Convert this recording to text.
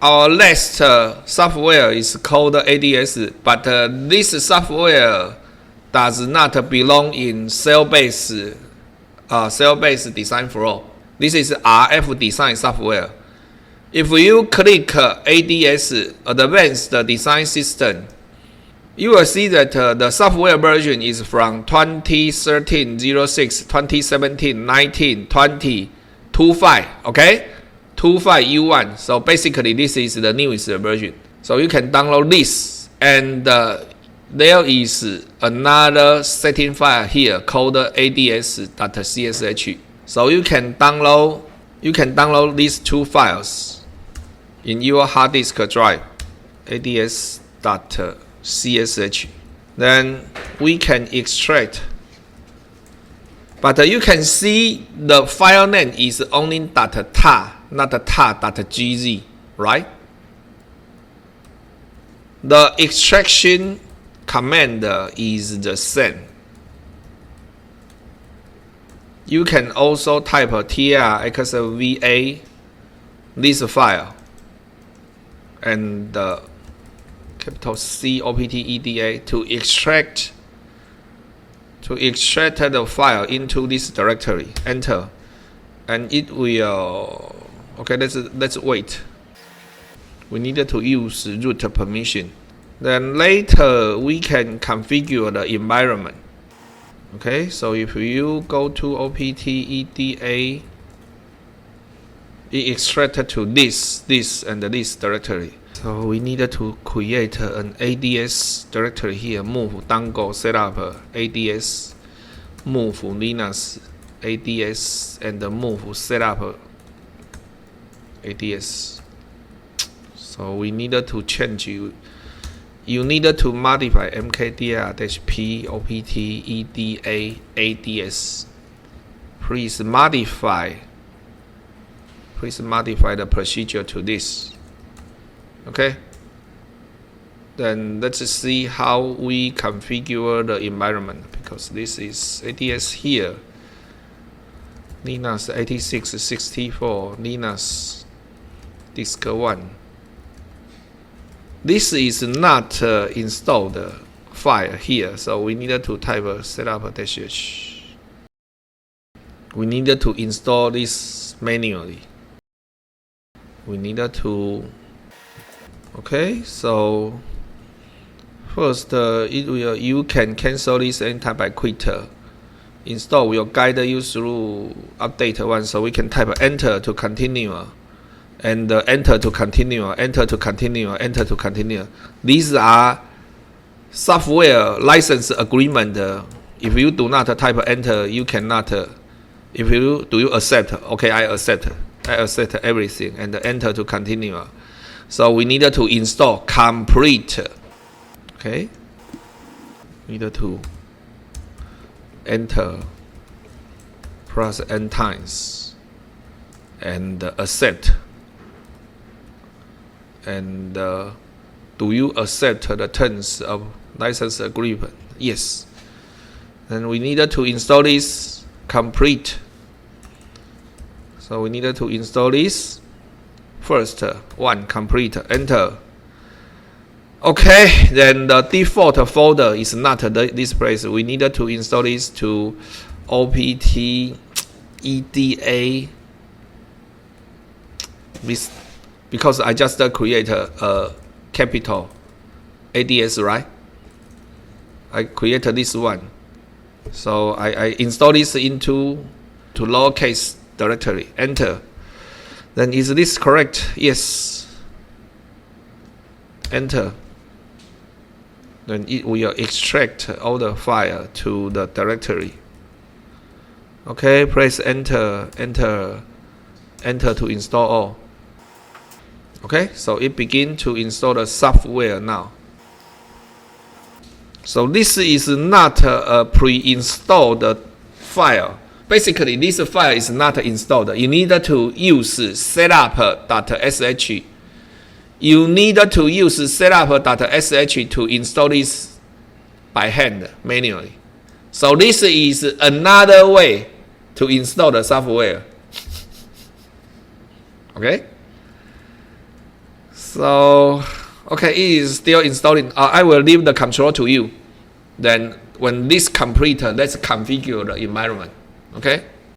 our last software is called ADS, but this software does not belong in cell-based design flow. This is RF design software. If you click ADS, Advanced Design System, you will see that the software version is from 2013 06, 2017 19, 20, 25, okay? 25 U1. So basically this is the newest version. So you can download this, and there is another setting file here called ads.csh. So you can download these two files in your hard disk drive, ads.csh. Then we can extract. But you can see the file name is only .tar, not tar.gz, right? The extraction command is the same. You can also type trxva, this file, and capital C OPTEDA to extract the file into this directory. Enter, and it will. Okay, let's wait. We need to use root permission. Then later we can configure the environment. Okay, so if you go to OPTEDA, it extracted to this and this directory. So we needed to create an ADS directory here. Move Dango setup ADS, move Linux ADS, and move setup ADS. So we needed to change you needed to modify mkdir-p opteda ads. Please modify the procedure to this. Okay, then let's see how we configure the environment, because this is ADS here, Linux 8664, Linux disk 1. This is not installed file here, so we needed to type setup-h. We needed to install this manually. We needed to. Okay, so first you can cancel this anytime by quit. Install will guide you through update one, so we can type enter to continue, and enter to continue, enter to continue, enter to continue. These are software license agreement. If you do not type enter, you cannot. If you accept? Okay, I accept everything, and enter to continue. So we needed to install complete. Okay, needed to enter plus n times and accept. And do you accept the terms of license agreement? Yes. And we needed to install this complete. So we needed to install this. First one complete, enter. Okay, then the default folder is not this place. We needed to install this to OPTEDA, because I just create a capital ADS, right? I created this one, so I install this into lowercase directory. Enter. Then is this correct? Yes. Enter. Then it will extract all the file to the directory. Okay, press enter, enter, enter to install all. Okay, so it begins to install the software now. So this is not a pre-installed file. Basically, this file is not installed. You need to use setup.sh. You need to use setup.sh to install this by hand, manually. So this is another way to install the software. Okay? So, okay, it is still installing. I will leave the control to you. Then when this complete, let's configure the environment. Okay.